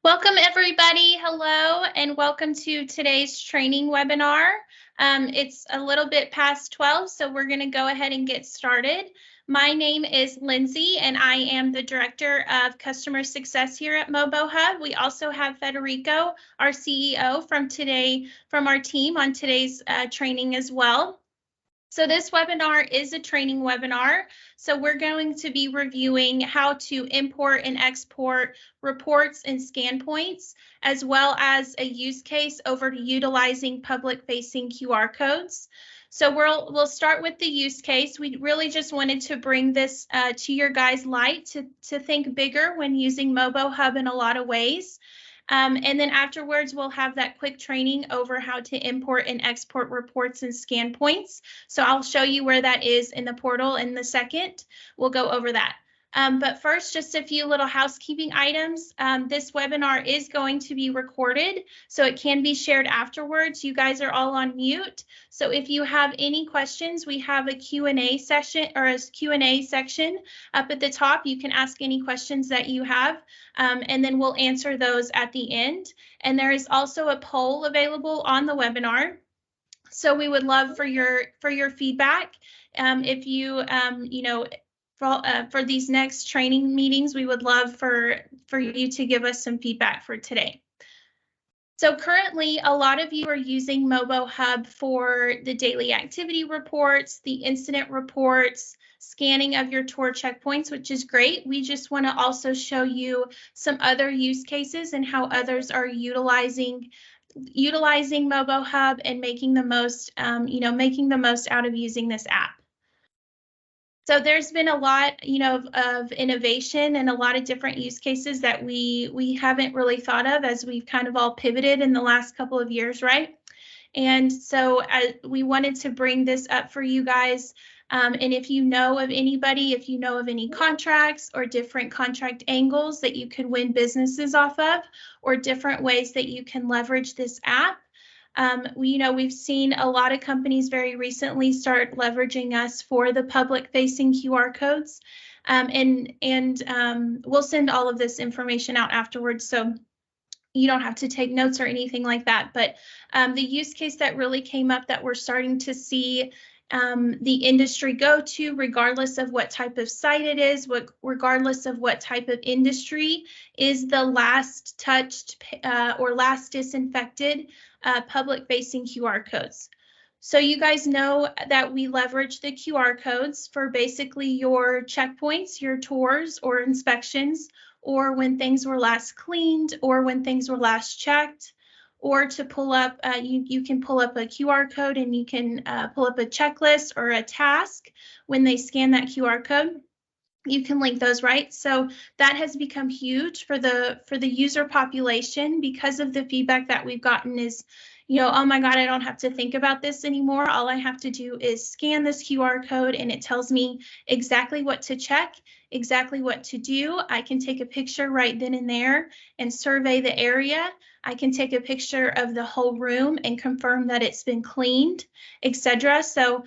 Welcome everybody. Hello and welcome to today's training webinar. It's a little bit past 12, so we're going to go ahead and get started. My name is Lindsay and I am the Director of Customer Success here at MoboHub. We also have Federico, our CEO from our team on today's training as well. So this webinar is a training webinar. So we're going to be reviewing how to import and export reports and scan points, as well as a use case over to utilizing public-facing QR codes. So we'll start with the use case. We really just wanted to bring this to your guys' light to think bigger when using MoboHub in a lot of ways. And then afterwards, we'll have that quick training over how to import and export reports and scan points. So I'll show you where that is in the portal in the second. We'll go over that. But first, just a few little housekeeping items. This webinar is going to be recorded, so it can be shared afterwards. You guys are all on mute. So if you have any questions, we have a Q&A session or a Q&A section up at the top. You can ask any questions that you have, and then we'll answer those at the end. And there is also a poll available on the webinar. So we would love for your feedback. If you for these next training meetings, we would love for you to give us some feedback for today. So currently, a lot of you are using MoboHub for the daily activity reports, the incident reports, scanning of your tour checkpoints, which is great. We just want to also show you some other use cases and how others are utilizing MoboHub and making the most, making the most out of using this app. So there's been a lot, of innovation and a lot of different use cases that we haven't really thought of as we've kind of all pivoted in the last couple of years, right? And so we wanted to bring this up for you guys. And if you know of anybody, if you know of any contracts or different contract angles that you could win businesses off of, or different ways that you can leverage this app, we've seen a lot of companies very recently start leveraging us for the public-facing QR codes, and we'll send all of this information out afterwards, so you don't have to take notes or anything like that. But the use case that really came up that we're starting to see the industry go to, regardless of what type of site it is, regardless of what type of industry, is the last touched or last disinfected public-facing QR codes. So you guys know that we leverage the QR codes for basically your checkpoints, your tours or inspections, or when things were last cleaned, or when things were last checked, or to pull up, you can pull up a QR code and you can pull up a checklist or a task. When they scan that QR code, you can link those, right? So that has become huge for the user population, because of the feedback that we've gotten is, oh my God, I don't have to think about this anymore. All I have to do is scan this QR code and it tells me exactly what to check, exactly what to do. I can take a picture right then and there and survey the area. I can take a picture of the whole room and confirm that it's been cleaned, etc. So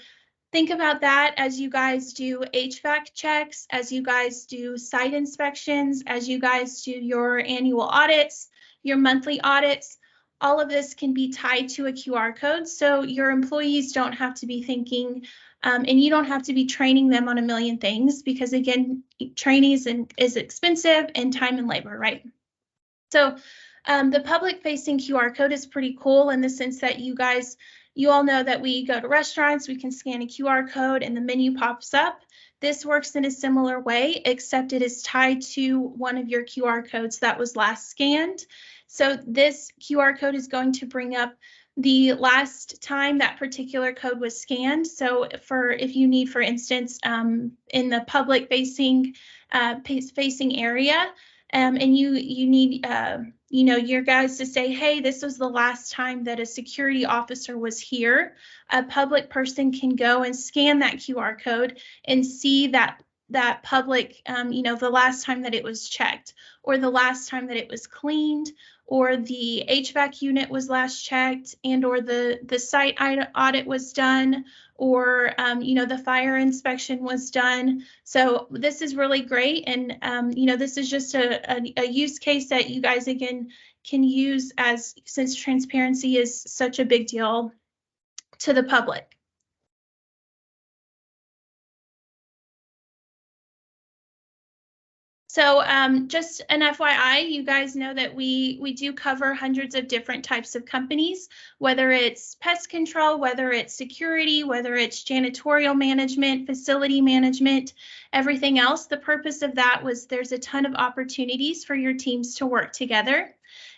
think about that as you guys do HVAC checks, as you guys do site inspections, as you guys do your annual audits, your monthly audits. All of this can be tied to a QR code, so your employees don't have to be thinking, and you don't have to be training them on a million things, because again, training is expensive and time and labor, right? So the public-facing QR code is pretty cool in the sense that you all know that we go to restaurants, we can scan a QR code and the menu pops up. This works in a similar way, except it is tied to one of your QR codes that was last scanned. So this QR code is going to bring up the last time that particular code was scanned. So if you need, for instance, in the public facing area, and you need your guys to say, hey, this was the last time that a security officer was here, a public person can go and scan that QR code and see that that public, the last time that it was checked, or the last time that it was cleaned, or the HVAC unit was last checked, and or the site audit was done, or the fire inspection was done. So this is really great, and this is just a use case that you guys again can use, as since transparency is such a big deal to the public. So just an FYI, you guys know that we do cover hundreds of different types of companies, whether it's pest control, whether it's security, whether it's janitorial management, facility management, everything else. The purpose of that was there's a ton of opportunities for your teams to work together.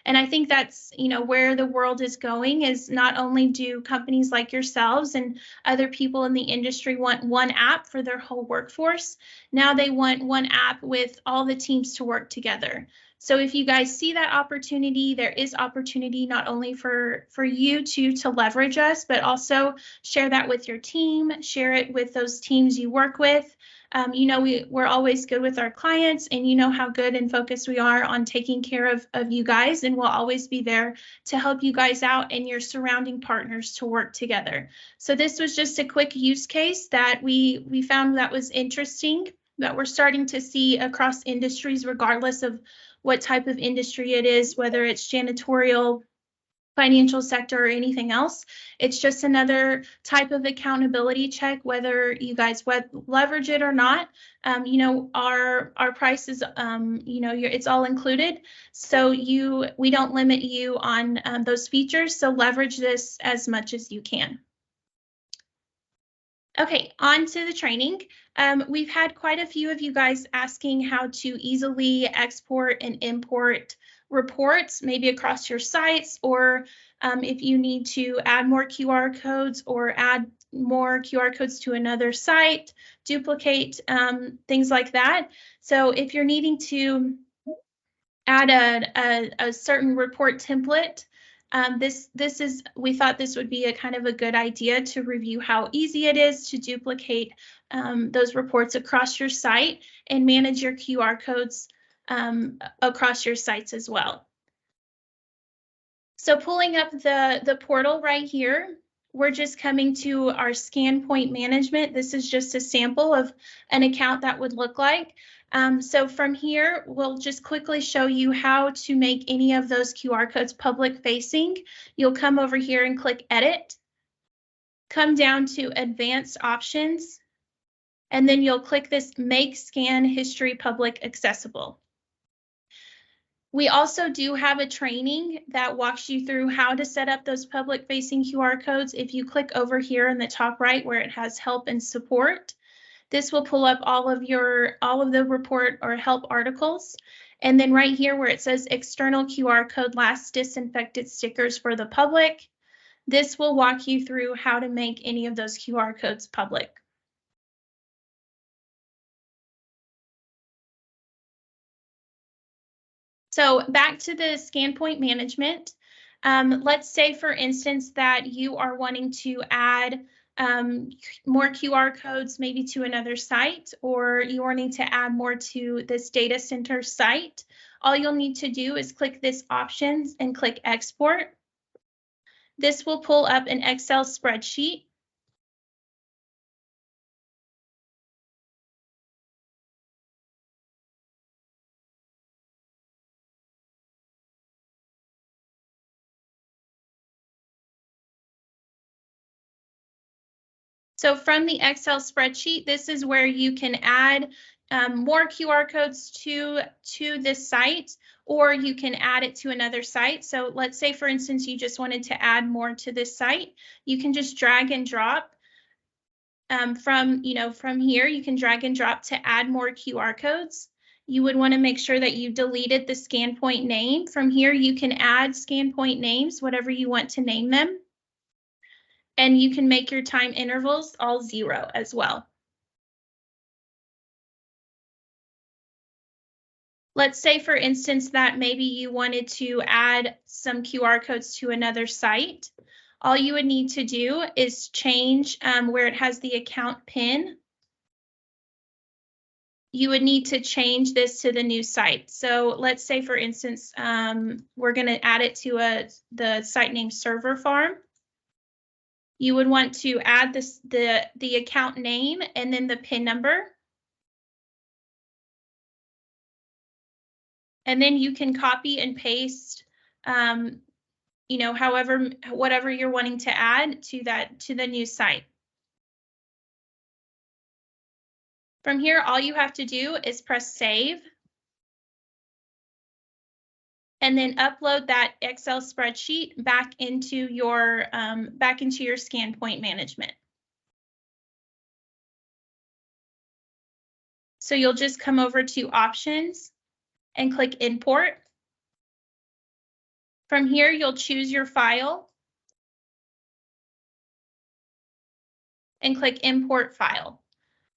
And I think that's, where the world is going, is not only do companies like yourselves and other people in the industry want one app for their whole workforce, now they want one app with all the teams to work together. So if you guys see that opportunity, there is opportunity not only for you to leverage us, but also share that with your team, share it with those teams you work with. We're always good with our clients, and you know how good and focused we are on taking care of you guys, and we'll always be there to help you guys out and your surrounding partners to work together. So this was just a quick use case that we found that was interesting, that we're starting to see across industries, regardless of what type of industry it is, whether it's janitorial, financial sector, or anything else. It's just another type of accountability check, whether you guys leverage it or not. Our price is, it's all included. So we don't limit you on those features. So leverage this as much as you can. Okay, on to the training. We've had quite a few of you guys asking how to easily export and import reports, maybe across your sites, or if you need to add more QR codes or add more QR codes to another site, duplicate, things like that. So if you're needing to add a certain report template, we thought this would be a kind of a good idea to review how easy it is to duplicate those reports across your site and manage your QR codes across your sites as well. So pulling up the portal right here, we're just coming to our ScanPoint management. This is just a sample of an account that would look like. So from here, we'll just quickly show you how to make any of those QR codes public facing. You'll come over here and click Edit, come down to Advanced Options, and then you'll click this Make Scan History Public Accessible. We also do have a training that walks you through how to set up those public facing QR codes. If you click over here in the top right where it has help and support, this will pull up all of the report or help articles. And then right here where it says external QR code last disinfected stickers for the public, this will walk you through how to make any of those QR codes public. So back to the ScanPoint management. Let's say, for instance, that you are wanting to add more QR codes maybe to another site, or you're wanting to add more to this data center site. All you'll need to do is click this Options and click Export. This will pull up an Excel spreadsheet. So from the Excel spreadsheet, this is where you can add more QR codes to this site, or you can add it to another site. So let's say, for instance, you just wanted to add more to this site. You can just drag and drop from here. You can drag and drop to add more QR codes. You would want to make sure that you deleted the ScanPoint name. From here, you can add ScanPoint names, whatever you want to name them. And you can make your time intervals all 0 as well. Let's say, for instance, that maybe you wanted to add some QR codes to another site. All you would need to do is change where it has the account PIN. you would need to change this to the new site. So let's say, for instance, we're going to add it to the site name Server Farm. You would want to add the account name and then the PIN number. And then you can copy and paste, you know, whatever you're wanting to add to the new site. From here, all you have to do is press save. And then upload that Excel spreadsheet back into your ScanPoint management. So you'll just come over to Options and click Import. From here, you'll choose your file and click Import File.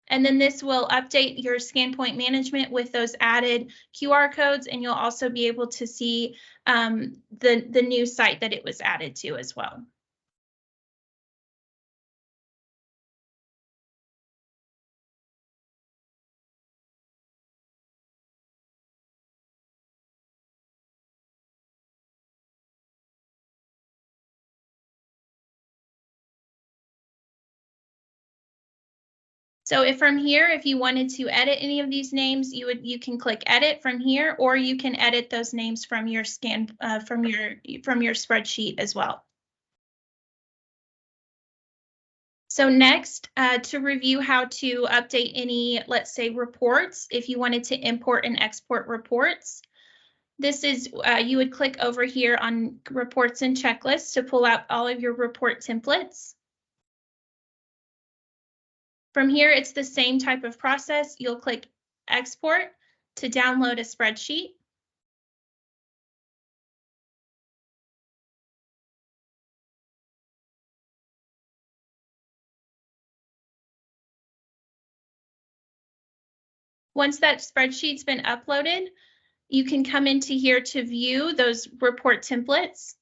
And then this will update your ScanPoint management with those added QR codes, and you'll also be able to see the new site that it was added to as well. So if from here, if you wanted to edit any of these names, you can click edit from here, or you can edit those names from your from your spreadsheet as well. So next, to review how to update any, let's say, reports, if you wanted to import and export reports, this is, you would click over here on reports and checklists to pull out all of your report templates. From here, it's the same type of process. You'll click export to download a spreadsheet. Once that spreadsheet's been uploaded, you can come into here to view those report templates.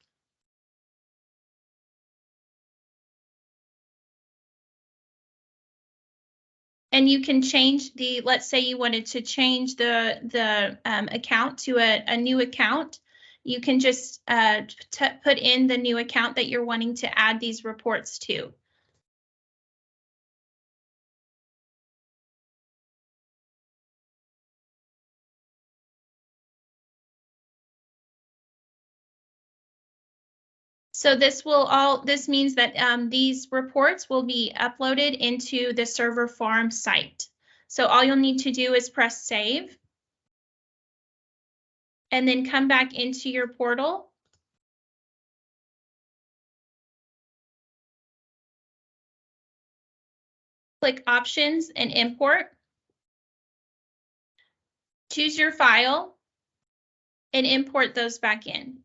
And you can change let's say you wanted to change the account to a new account. You can just put in the new account that you're wanting to add these reports to. So this means that these reports will be uploaded into the Server Farm site. So all you'll need to do is press save and then come back into your portal. Click Options and Import. Choose your file and import those back in.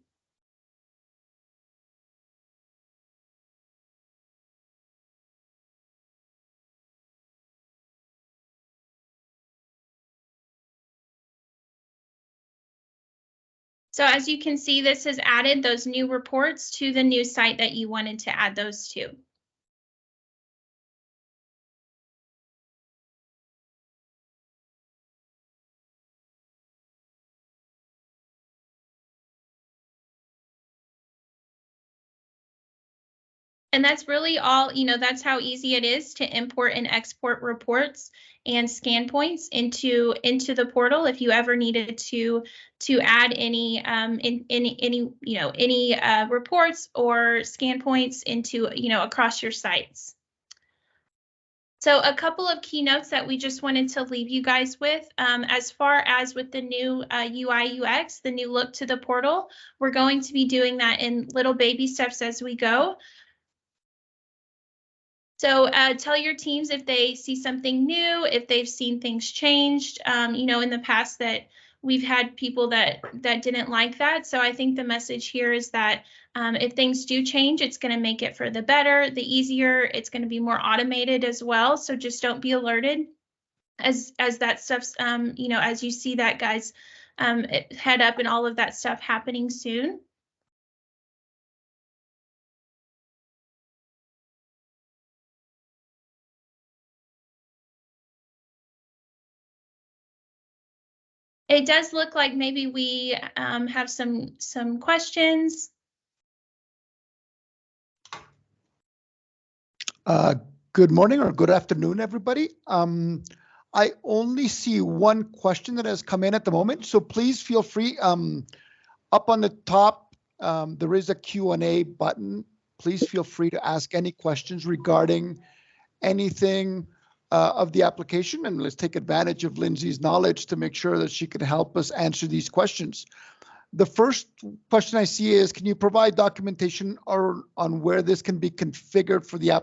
So as you can see, this has added those new reports to the new site that you wanted to add those to. And that's really all, you know, that's how easy it is to import and export reports and ScanPoints into the portal. If you ever needed to add any reports or ScanPoints into, across your sites. So a couple of keynotes that we just wanted to leave you guys with, as far as with the new UI UX, the new look to the portal, we're going to be doing that in little baby steps as we go. So tell your teams if they see something new, if they've seen things changed. In the past that we've had people that didn't like that. So I think the message here is that if things do change, it's going to make it for the better, the easier. It's going to be more automated as well. So just don't be alerted as that stuff's, as you see that, guys, head up and all of that stuff happening soon. It does look like maybe we have some questions. Good morning or good afternoon, everybody. I only see one question that has come in at the moment, so please feel free. Up on the top, there is a Q&A button. Please feel free to ask any questions regarding anything of the application, and let's take advantage of Lindsay's knowledge to make sure that she can help us answer these questions. The first question I see is, can you provide documentation on where this can be configured for the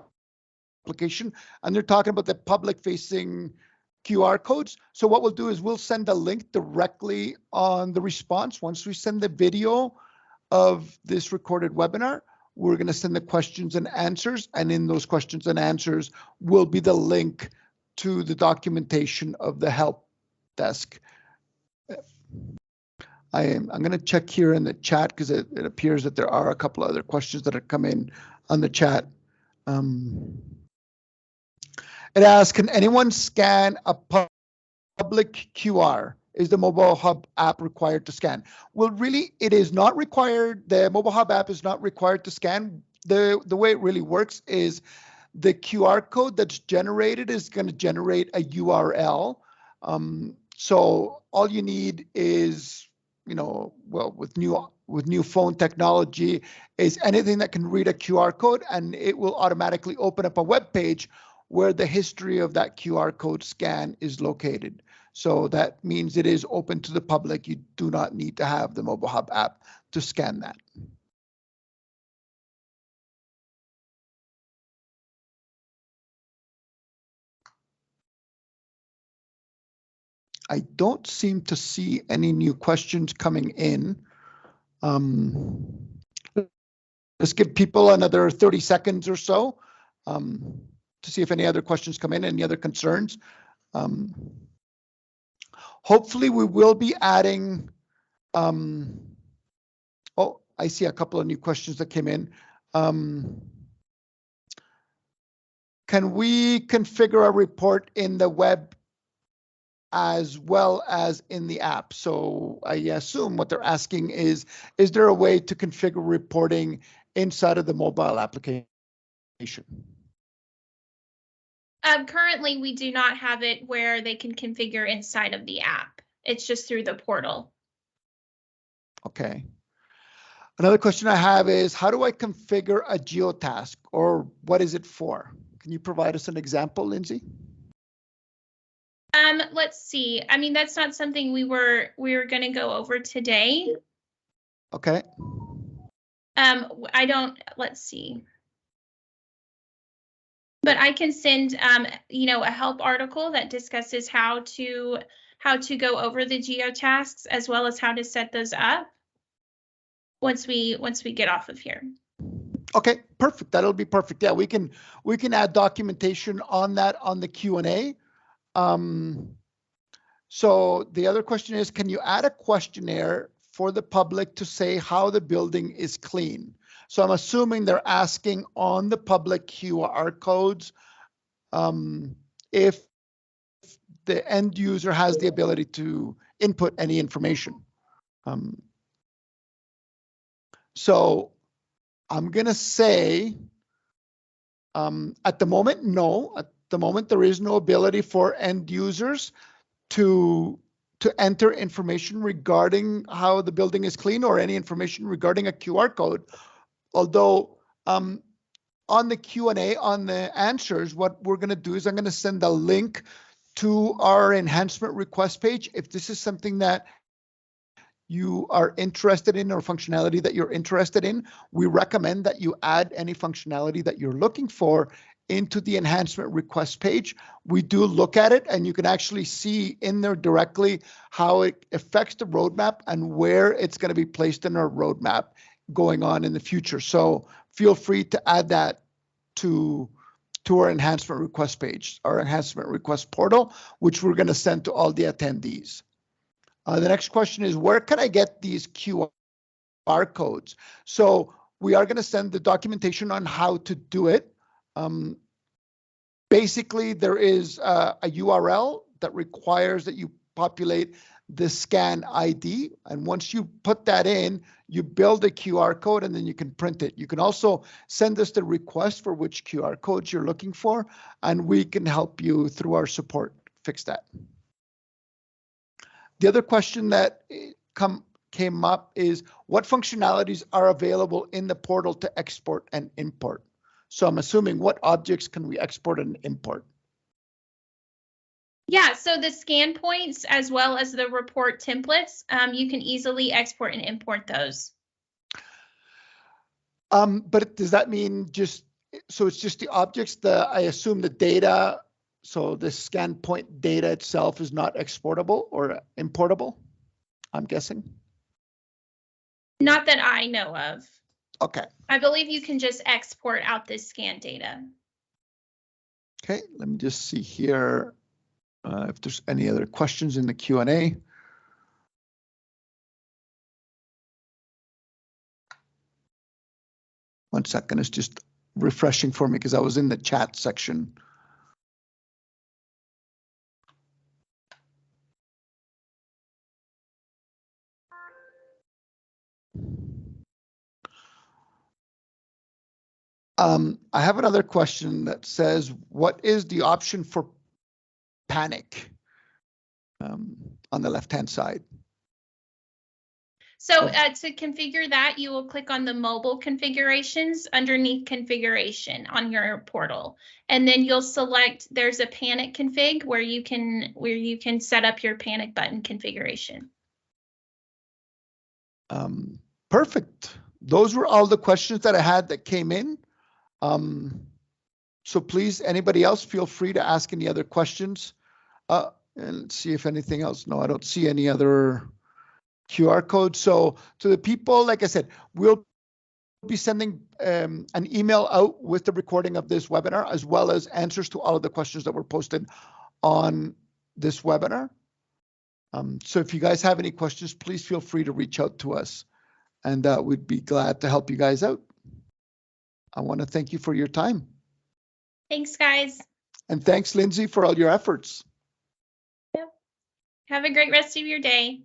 application? And they're talking about the public-facing QR codes. So what we'll do is we'll send a link directly on the response. Once we send the video of this recorded webinar, we're going to send the questions and answers, and in those questions and answers will be the link to the documentation of the help desk. I'm going to check here in the chat because it appears that there are a couple other questions that have come in on the chat. It asks, can anyone scan a public QR? Is the Mobile Hub app required to scan? Well, really, it is not required. The Mobile Hub app is not required to scan. The way it really works is the QR code that's generated is going to generate a URL. So all you need is, well, with new phone technology, is anything that can read a QR code, and it will automatically open up a web page where the history of that QR code scan is located. So that means it is open to the public. You do not need to have the Mobile Hub app to scan that. I don't seem to see any new questions coming in. Let's give people another 30 seconds or so to see if any other questions come in, any other concerns. Hopefully we will be adding, oh, I see a couple of new questions that came in. Can we configure a report in the web as well as in the app? So I assume what they're asking is there a way to configure reporting inside of the mobile application? Currently, we do not have it where they can configure inside of the app. It's just through the portal. Okay. Another question I have is, how do I configure a geotask, or what is it for? Can you provide us an example, Lindsay? Let's see. I mean, that's not something we were going to go over today. Okay. Let's see. But I can send, a help article that discusses how to go over the geotasks as well as how to set those up once we get off of here. Okay, perfect. That'll be perfect. Yeah, we can add documentation on that on the Q&A. So the other question is, can you add a questionnaire for the public to say how the building is clean? So I'm assuming they're asking on the public QR codes if the end user has the ability to input any information. So I'm gonna say at the moment, no. At the moment, there is no ability for end users to enter information regarding how the building is clean or any information regarding a QR code. Although on the Q&A, on the answers, what we're going to do is I'm going to send a link to our enhancement request page. If this is something that you are interested in or functionality that you're interested in, we recommend that you add any functionality that you're looking for into the enhancement request page. We do look at it, and you can actually see in there directly how it affects the roadmap and where it's going to be placed in our roadmap going on in the future. So feel free to add that to our enhancement request page, our enhancement request portal, which we're going to send to all the attendees. The next question is, where can I get these QR codes? So we are going to send the documentation on how to do it. Basically, there is a URL that requires that you populate the scan ID. And once you put that in, you build a QR code and then you can print it. You can also send us the request for which QR codes you're looking for, and we can help you through our support fix that. The other question that came up is what functionalities are available in the portal to export and import? So I'm assuming what objects can we export and import? Yeah, so the scan points as well as the report templates, you can easily export and import those. But does that mean so it's just the objects, I assume the data, so the scan point data itself is not exportable or importable, I'm guessing? Not that I know of. Okay. I believe you can just export out this scan data. Okay, let me just see here if there's any other questions in the Q&A. One second, it's just refreshing for me because I was in the chat section. I have another question that says, what is the option for panic on the left-hand side? So to configure that, you will click on the mobile configurations underneath configuration on your portal. And then you'll select, there's a panic config where you can set up your panic button configuration. Perfect. Those were all the questions that I had that came in. So please, anybody else, feel free to ask any other questions. And let's see if anything else. No, I don't see any other QR code. So to the people, like I said, we'll be sending an email out with the recording of this webinar, as well as answers to all of the questions that were posted on this webinar. So if you guys have any questions, please feel free to reach out to us, and we'd be glad to help you guys out. I want to thank you for your time. Thanks, guys. And thanks, Lindsay, for all your efforts. Yep. Have a great rest of your day.